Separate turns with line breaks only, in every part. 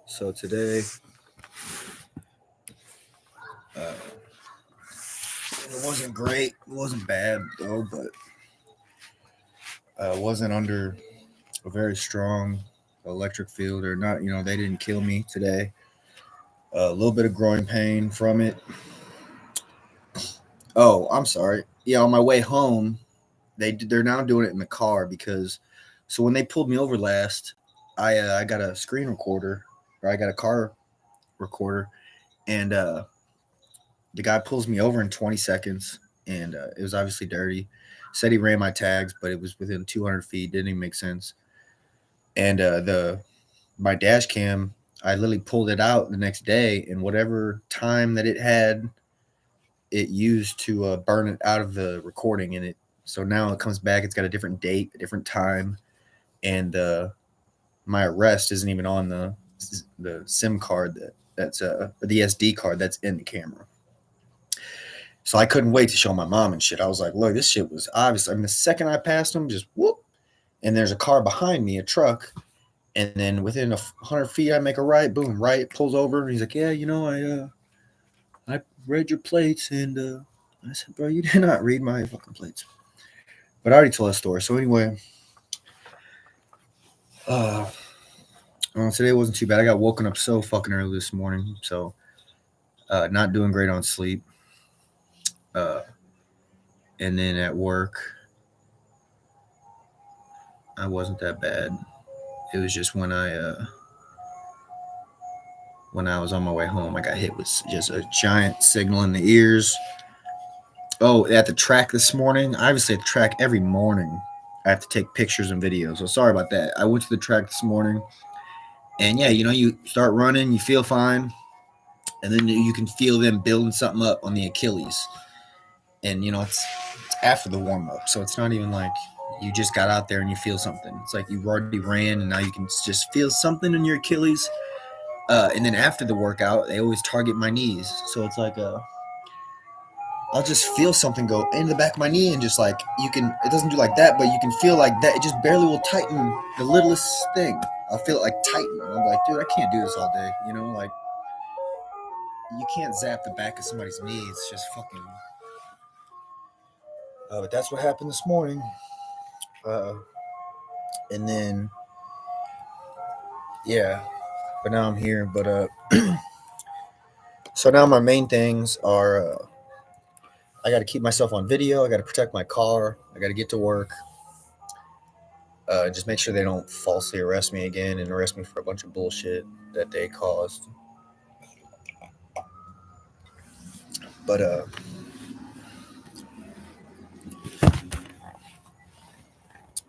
So today, it wasn't great. It wasn't bad though, but wasn't under a very strong electric field or not. They didn't kill me today. A little bit of growing pain from it. Oh, I'm sorry. Yeah, on my way home, they're now doing it in the car because so when they pulled me over last, I got a screen recorder or I got a car recorder, and the guy pulls me over in 20 seconds, and it was obviously dirty. Said he ran my tags, but it was within 200 feet. Didn't even make sense. And the my dash cam, I literally pulled it out the next day, and whatever time that it had, it used to burn it out of the recording, and it so now it comes back. It's got a different date, a different time, and my arrest isn't even on the SIM card that's the SD card that's in the camera. So I couldn't wait to show my mom and shit. I was like, look, this shit was obvious. I mean, the second I passed him, just whoop, and there's a car behind me, a truck, and then within 100 feet, I make a right, boom, right, pulls over, and he's like, yeah, I read your plates, and I said, bro, you did not read my fucking plates. But I already told that story. So anyway, uh, today wasn't too bad. I got woken up so fucking early this morning, so not doing great on sleep. And then at work, I wasn't that bad. It was just when I was on my way home, I got hit with just a giant signal in the ears. Oh, at the track this morning, obviously at the track every morning, I have to take pictures and videos. So sorry about that. I went to the track this morning, and yeah, you start running, you feel fine, and then you can feel them building something up on the Achilles, and it's after the warm up, so it's not even like you just got out there and you feel something. It's like you already ran, and now you can just feel something in your Achilles. And then after the workout, they always target my knees, so it's like I'll just feel something go in the back of my knee, and just like it doesn't do like that, but you can feel like that. It just barely will tighten the littlest thing. I'll feel it like tighten. And I'm like, dude, I can't do this all day. Like you can't zap the back of somebody's knee. It's just fucking. But that's what happened this morning. And then, yeah, but now I'm here. But so now my main things are I got to keep myself on video. I got to protect my car. I got to get to work. Just make sure they don't falsely arrest me again and arrest me for a bunch of bullshit that they caused. But I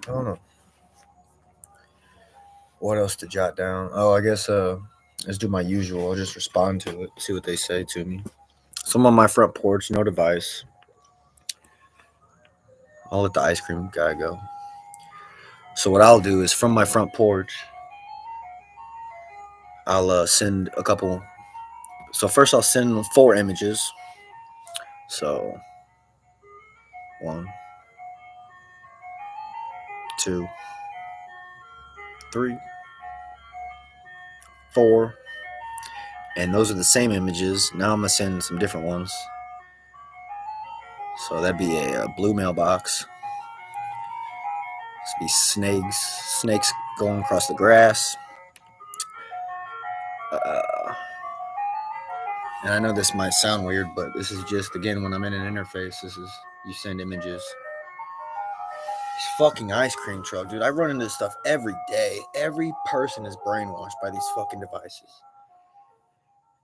don't know what else to jot down. Oh, I guess let's do my usual. I'll just respond to it, see what they say to me. So I'm on my front porch, no device. I'll let the ice cream guy go. So what I'll do is from my front porch, I'll send a couple. So first I'll send 4 images. So 1, 2, 3, 4, and those are the same images. Now I'm gonna send some different ones. So that'd be a blue mailbox. This be snakes going across the grass. And I know this might sound weird, but this is just, again, when I'm in an interface, this is, you send images. This fucking ice cream truck, dude. I run into this stuff every day. Every person is brainwashed by these fucking devices.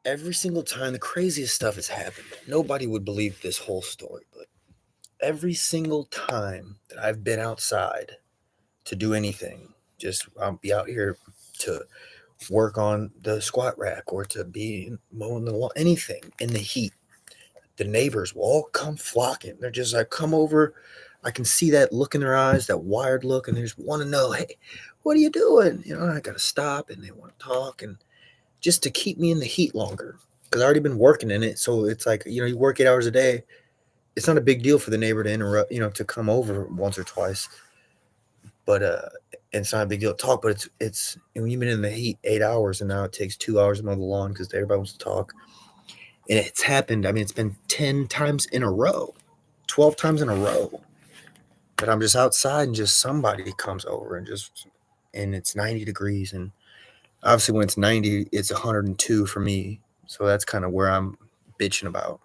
Every single time, the craziest stuff has happened. Nobody would believe this whole story, but every single time that I've been outside to do anything, just I'll be out here to work on the squat rack or to be mowing the lawn, anything in the heat, the neighbors will all come flocking. They're just like, come over. I can see that look in their eyes, that wired look, and they just want to know, hey, what are you doing? I got to stop, and they want to talk, and just to keep me in the heat longer, because I've already been working in it. So it's like, you work 8 hours a day, it's not a big deal for the neighbor to interrupt, to come over once or twice. But it's not a big deal to talk. But it's when you've been in the heat 8 hours, and now it takes 2 hours to mow the lawn because everybody wants to talk. And it's happened. I mean, it's been 10 times in a row, 12 times in a row that I'm just outside and just somebody comes over and it's 90 degrees. And obviously when it's 90, it's 102 for me. So that's kind of where I'm bitching about,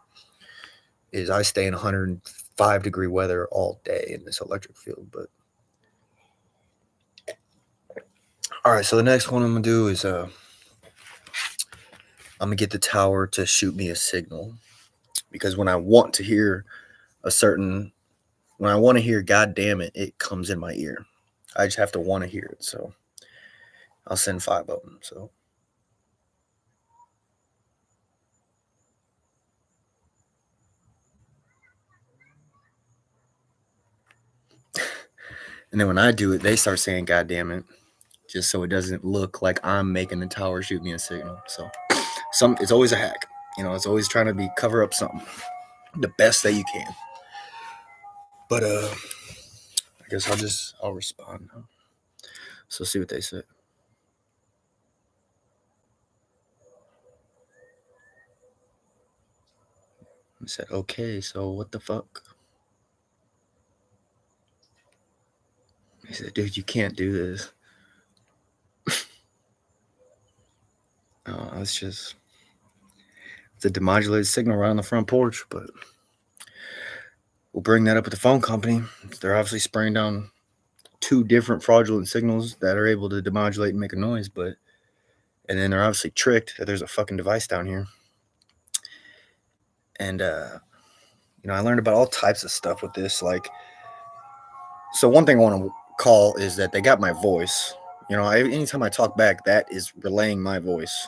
is I stay in 105-degree weather all day in this electric field. But all right, so the next one I'm gonna do is I'm gonna get the tower to shoot me a signal, because when I want to hear God damn it, it comes in my ear. I just have to want to hear it. So I'll send 5 of them. So and then when I do it, they start saying God damn it, just so it doesn't look like I'm making the tower shoot me a signal. So it's always a hack. It's always trying to cover up something the best that you can. But I guess I'll respond now. So see what they say. I said, okay, so what the fuck? He said, dude, you can't do this. It's a demodulated signal right on the front porch, but we'll bring that up with the phone company. They're obviously spraying down 2 different fraudulent signals that are able to demodulate and make a noise, and then they're obviously tricked that there's a fucking device down here. And I learned about all types of stuff with this. So one thing I want to call is that they got my voice. Anytime I talk back, that is relaying my voice.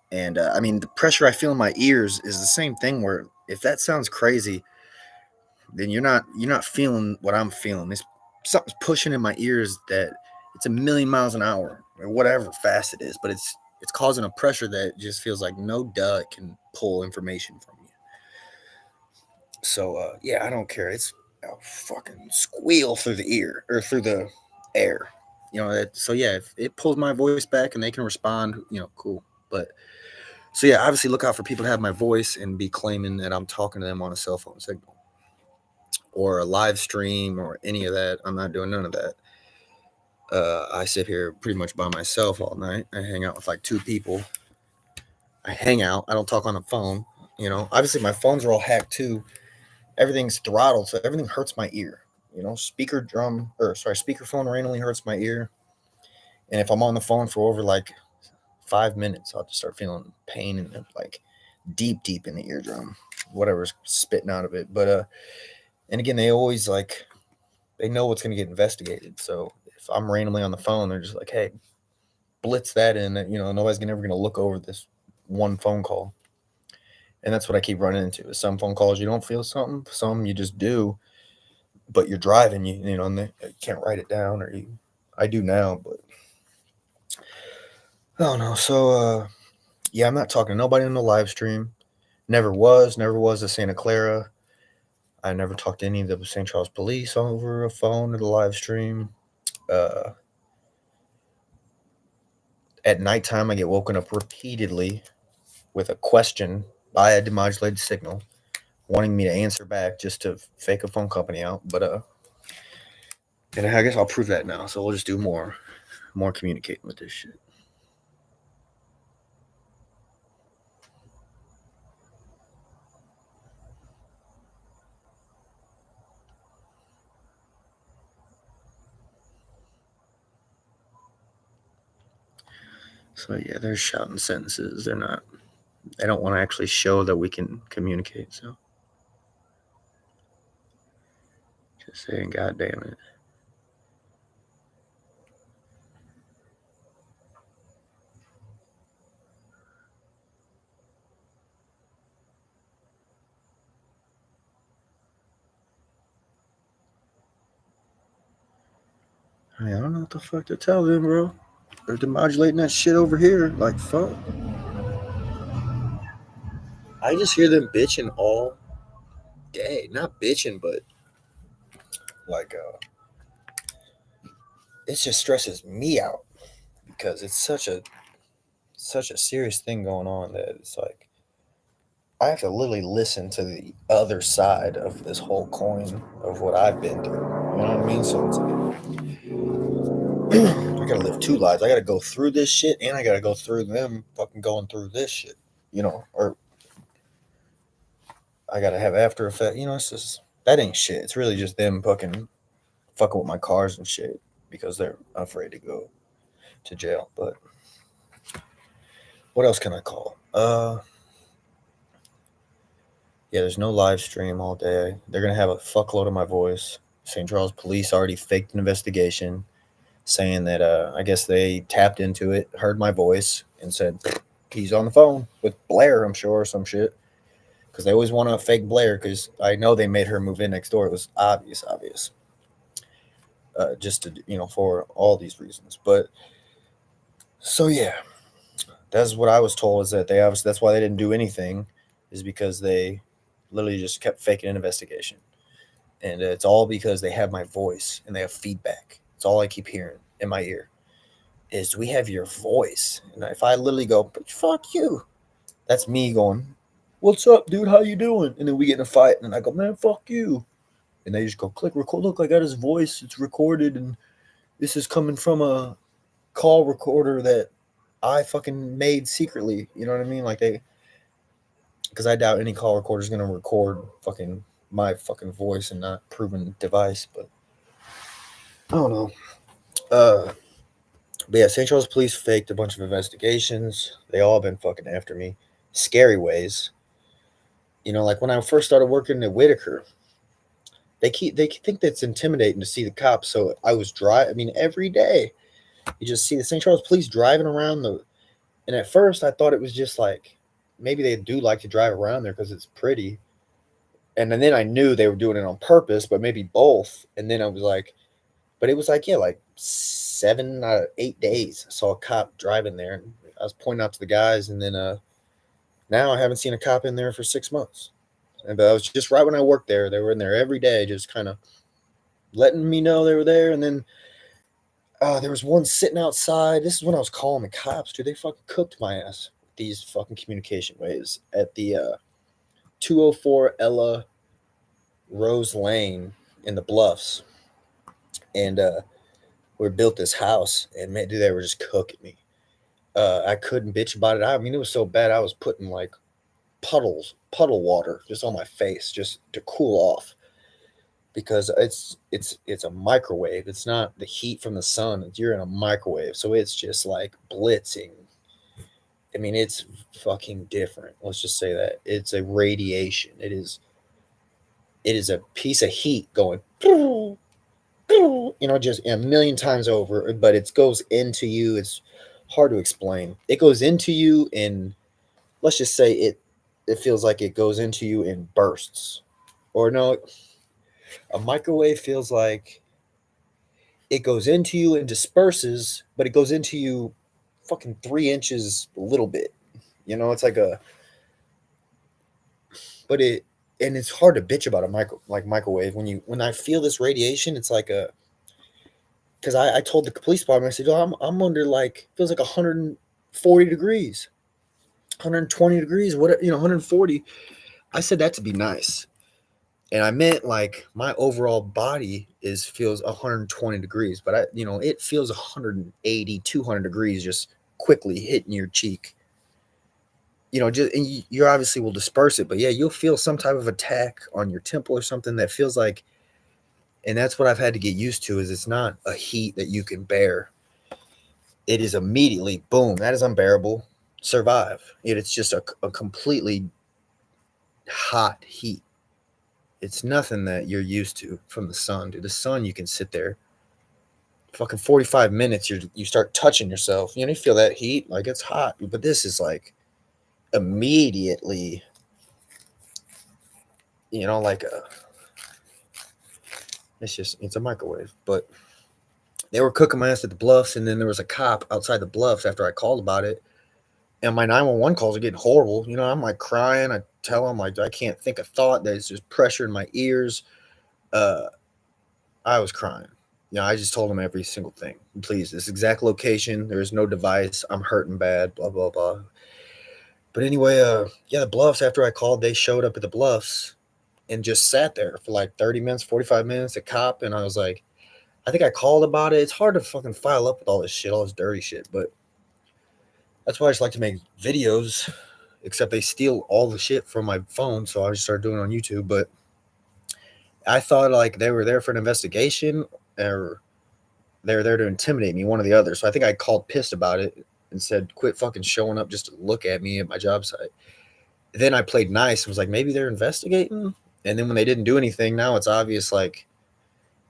And the pressure I feel in my ears is the same thing, where if that sounds crazy, then you're not feeling what I'm feeling. Something's pushing in my ears that it's a million miles an hour or whatever fast it is, but it's causing a pressure that just feels like no duck can pull information from you. So yeah, I don't care. It's a fucking squeal through the ear or through the air. So yeah, if it pulls my voice back and they can respond, cool. But so yeah, obviously look out for people to have my voice and be claiming that I'm talking to them on a cell phone signal or a live stream or any of that. I'm not doing none of that. I sit here pretty much by myself all night. I hang out with like 2 people. I hang out. I don't talk on the phone. Obviously my phones are all hacked too. Everything's throttled, so everything hurts my ear. Speakerphone randomly hurts my ear. And if I'm on the phone for over like 5 minutes, I'll just start feeling pain in like deep in the eardrum, whatever's spitting out of it. But and again, they always they know what's going to get investigated. So if I'm randomly on the phone, they're just like, hey, blitz that in. Nobody's ever going to look over this one phone call. And that's what I keep running into. Is some phone calls you don't feel something, some you just do, but you're driving, and they can't write it down, or I do now, but I don't know. So yeah, I'm not talking to nobody on the live stream. Never was to Santa Clara. I never talked to any of the St. Charles police over a phone or the live stream. At nighttime, I get woken up repeatedly with a question by a demodulated signal, wanting me to answer back just to fake a phone company out. But and I guess I'll prove that now. So we'll just do more communicating with this shit. So yeah, they're shouting sentences. They don't want to actually show that we can communicate. So just saying, God damn it. I don't know what the fuck to tell them, bro. They're demodulating that shit over here. Like, fuck. I just hear them bitching all day. Not bitching, but like it just stresses me out because it's such a serious thing going on that it's like I have to literally listen to the other side of this whole coin of what I've been through. You know what I mean? So it's like I gotta live two lives. I gotta go through this shit and I gotta go through them fucking going through this shit. You know, or I gotta have after effect. You know, it's just that ain't shit. It's really just them fucking with my cars and shit because they're afraid to go to jail. But what else can I call? Yeah, there's no live stream all day. They're gonna have a fuckload of my voice. St. Charles police already faked an investigation, saying that I guess they tapped into it, heard my voice, and said he's on the phone with Blair, I'm sure, or some shit. Because they always want to fake Blair, because I know they made her move in next door. It was obvious. Just to for all these reasons. But so yeah, that's what I was told is that that's why they didn't do anything, is because they literally just kept faking an investigation, and it's all because they have my voice and they have feedback. It's all I keep hearing in my ear is we have your voice, and if I literally go, but fuck you, that's me going, what's up, dude? How you doing? And then we get in a fight, and I go, man, fuck you, and they just go click record. Look, I got his voice. It's recorded, and this is coming from a call recorder that I fucking made secretly. You know what I mean? Like because I doubt any call recorder is gonna record fucking my fucking voice and not proven device. But I don't know. But yeah, St. Charles police faked a bunch of investigations. They all been fucking after me, scary ways. Like when I first started working at Whitaker, they think that's intimidating to see the cops. So I was I mean, every day you just see the St. Charles police driving around and at first I thought it was just like maybe they do like to drive around there because it's pretty. And then I knew they were doing it on purpose, but maybe both. And then I was like, but it was like, yeah, like 7 out of 8 days I saw a cop driving there. And I was pointing out to the guys, and then now I haven't seen a cop in there for 6 months. But I was just right when I worked there. They were in there every day, just kind of letting me know they were there. And then there was one sitting outside. This is when I was calling the cops, dude. They fucking cooked my ass with these fucking communication waves at the 204 Ella Rose Lane in the Bluffs. And we built this house, and man, dude, they were just cooking me. I couldn't bitch about it. I mean, it was so bad. I was putting like puddle water just on my face just to cool off, because it's a microwave. It's not the heat from the sun. You're in a microwave, so it's just like blitzing. I mean, it's fucking different. Let's just say that it's a radiation. It is a piece of heat going, just a million times over. But it goes into you. It's hard to explain. It goes into you in, let's just say it feels like it goes into you in bursts. Or no, a microwave feels like it goes into you and disperses, but it goes into you fucking 3 inches a little bit. It's like and it's hard to bitch about a microwave when I feel this radiation. It's like because I told the police department, I said, oh, I'm under feels like 140 degrees, 120 degrees, 140. I said that to be nice. And I meant like my overall body feels 120 degrees, but it feels 180, 200 degrees just quickly hitting your cheek. You obviously will disperse it, but yeah, you'll feel some type of attack on your temple or something that feels like, and that's what I've had to get used to, is it's not a heat that you can bear. It is immediately, boom, that is unbearable. Survive. It's just a completely hot heat. It's nothing that you're used to from the sun, dude. The sun, you can sit there fucking 45 minutes, you start touching yourself. You feel that heat, like it's hot. But this is like immediately, like it's a microwave. But they were cooking my ass at the Bluffs, and then there was a cop outside the Bluffs after I called about it. And my 911 calls are getting horrible. You know, I'm like crying. I tell them like I can't think a thought. There's just pressure in my ears. Uh, I was crying. You know, I just told them every single thing. Please, this exact location. There is no device. I'm hurting bad. Blah blah blah. But anyway, yeah, the Bluffs. After I called, they showed up at the Bluffs and just sat there for like 30 minutes, 45 minutes. A cop, and I was like, I think I called about it. It's hard to fucking file up with all this shit, all this dirty shit. But that's why I just like to make videos. Except they steal all the shit from my phone, so I just started doing it on YouTube. But I thought like they were there for an investigation, or they were there to intimidate me, one or the other. So I think I called pissed about it and said, "Quit fucking showing up just to look at me at my job site." Then I played nice and was like, maybe they're investigating. And then when they didn't do anything, now it's obvious like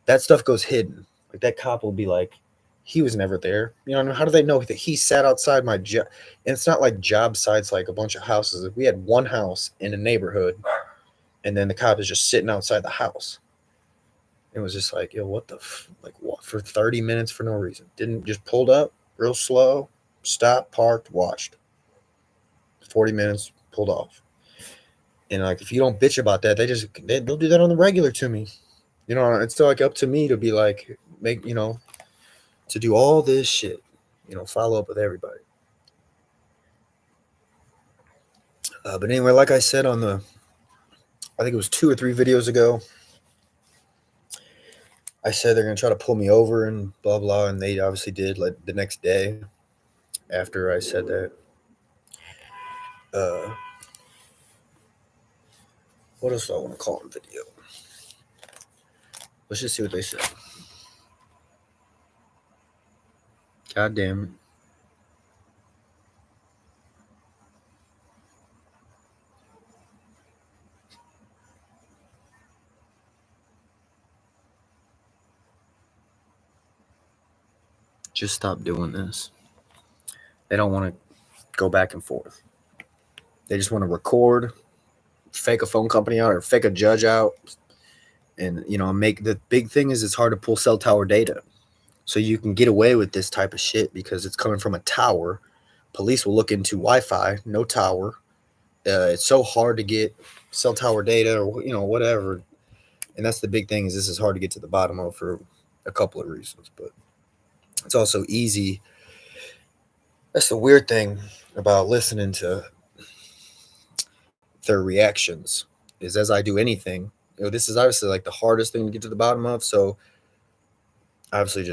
that stuff goes hidden. Like that cop will be like, he was never there. You know, how do they know that he sat outside my job? And it's not like job sites, like a bunch of houses. We had one house in a neighborhood, and then the cop is just sitting outside the house. It was just like, yo, what the like what for 30 minutes for no reason? Didn't just pulled up real slow, stopped, parked, watched. 40 minutes, pulled off. And like if you don't bitch about that, they'll do that on the regular to me. You know, it's still like up to me to be like make to do all this shit. Follow up with everybody. But anyway, like I said I think it was 2 or 3 videos ago, I said they're gonna try to pull me over and blah blah, and they obviously did. Like the next day after I said that. Uh, what else do I want to call in video? Let's just see what they say. God damn it. Just stop doing this. They don't want to go back and forth. They just want to record, fake a phone company out or fake a judge out, and make the big thing is it's hard to pull cell tower data. So you can get away with this type of shit because it's coming from a tower. Police will look into Wi-Fi, no tower. It's so hard to get cell tower data or whatever. And that's the big thing is this is hard to get to the bottom of for a couple of reasons, but it's also easy. That's the weird thing about listening to their reactions is as I do anything, this is obviously like the hardest thing to get to the bottom of. So obviously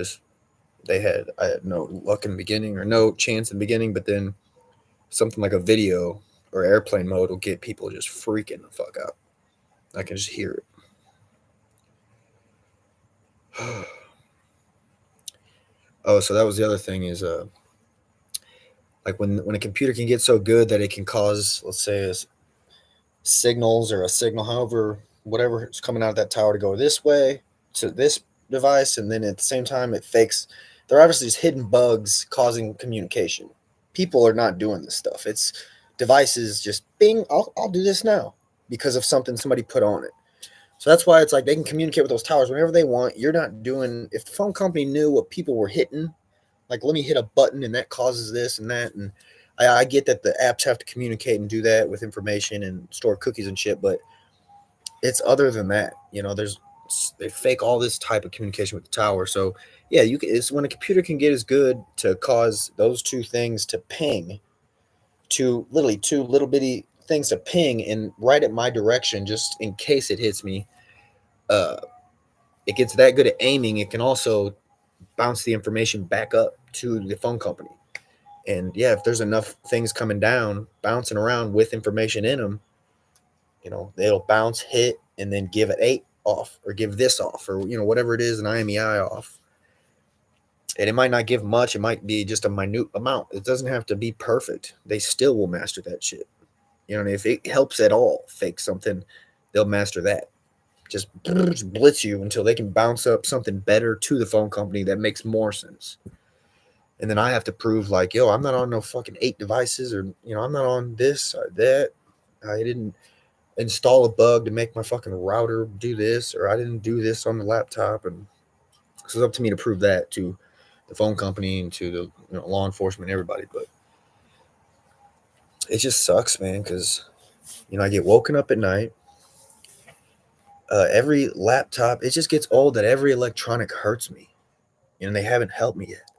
I had no luck in the beginning or no chance in the beginning, but then something like a video or airplane mode will get people just freaking the fuck out. I can just hear it. Oh, so that was the other thing is like when a computer can get so good that it can cause, let's say, signals or a signal, however, whatever is coming out of that tower to go this way to this device, and then at the same time it fakes. There are obviously just hidden bugs causing communication. People are not doing this stuff. It's devices just bing. I'll do this now because of something somebody put on it. So that's why it's like they can communicate with those towers whenever they want. You're not doing. If the phone company knew what people were hitting, like let me hit a button and that causes this and that, and I get that the apps have to communicate and do that with information and store cookies and shit, but it's other than that. They fake all this type of communication with the tower. So yeah, it's when a computer can get as good to cause those two things to ping, literally two little bitty things to ping and right at my direction, just in case it hits me. It gets that good at aiming. It can also bounce the information back up to the phone company. And yeah, if there's enough things coming down, bouncing around with information in them, they'll bounce, hit, and then give an 8 off or give this off or, whatever it is, an IMEI off. And it might not give much. It might be just a minute amount. It doesn't have to be perfect. They still will master that shit. If it helps at all, fake something, they'll master that. Just blitz you until they can bounce up something better to the phone company that makes more sense. And then I have to prove like, yo, I'm not on no fucking 8 devices or, I'm not on this or that. I didn't install a bug to make my fucking router do this, or I didn't do this on the laptop. And so it's up to me to prove that to the phone company and to the law enforcement, everybody. But it just sucks, man, because I get woken up at night. Every laptop, it just gets old that every electronic hurts me. They haven't helped me yet,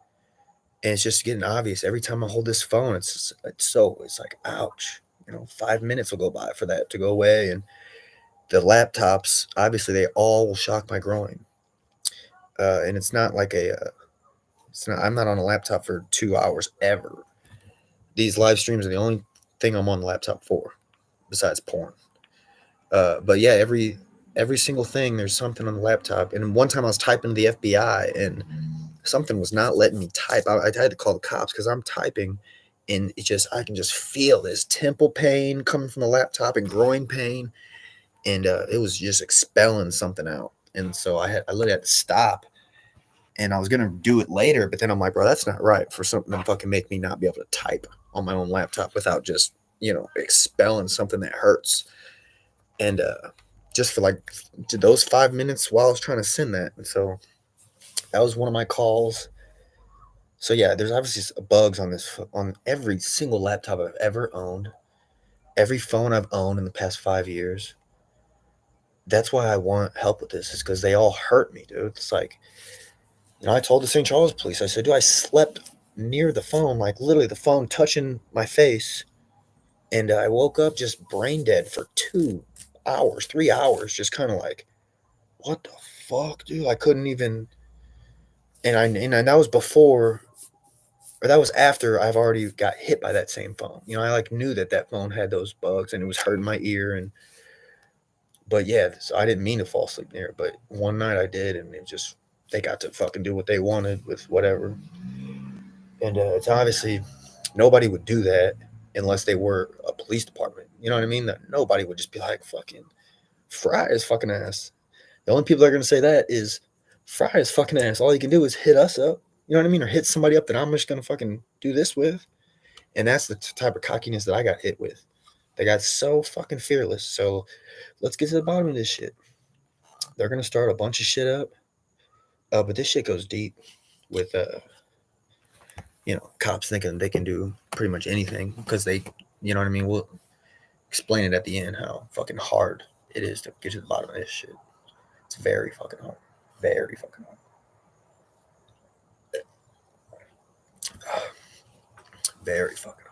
and it's just getting obvious every time I hold this phone. It's like ouch. 5 minutes will go by for that to go away, and the laptops obviously they all will shock my groin. And it's not like it's not. I'm not on a laptop for 2 hours ever. These live streams are the only thing I'm on the laptop for, besides porn. But yeah, every single thing there's something on the laptop. And one time I was typing to the FBI and something was not letting me type. I had to call the cops because I'm typing, and I can just feel this temple pain coming from the laptop and growing pain, and it was just expelling something out. And so I literally had to stop, and I was gonna do it later, but then I'm like, bro, that's not right for something to fucking make me not be able to type on my own laptop without just expelling something that hurts. And just for like those 5 minutes while I was trying to send that. And so that was one of my calls. So yeah, there's obviously bugs on every single laptop I've ever owned, every phone I've owned in the past 5 years. That's why I want help with this, is because they all hurt me, dude. It's like, I told the St. Charles police, I said, dude, I slept near the phone, like literally the phone touching my face, and I woke up just brain dead for 2 hours, 3 hours, just kind of like, what the fuck, dude? I couldn't even, and that was before, or that was after I've already got hit by that same phone. I like knew that phone had those bugs and it was hurting my ear, but yeah, so I didn't mean to fall asleep near it, but one night I did, and they got to fucking do what they wanted with whatever. And it's obviously nobody would do that unless they were a police department. You know what I mean? That nobody would just be like, fucking fry his fucking ass. The only people that are going to say that is fry his fucking ass. All you can do is hit us up. You know what I mean? Or hit somebody up that I'm just going to fucking do this with. And that's the type of cockiness that I got hit with. They got so fucking fearless. So let's get to the bottom of this shit. They're going to start a bunch of shit up. But this shit goes deep with, cops thinking they can do pretty much anything because they, you know what I mean? We'll explain it at the end how fucking hard it is to get to the bottom of this shit. It's very fucking hard. Very fucking hard. Very fucking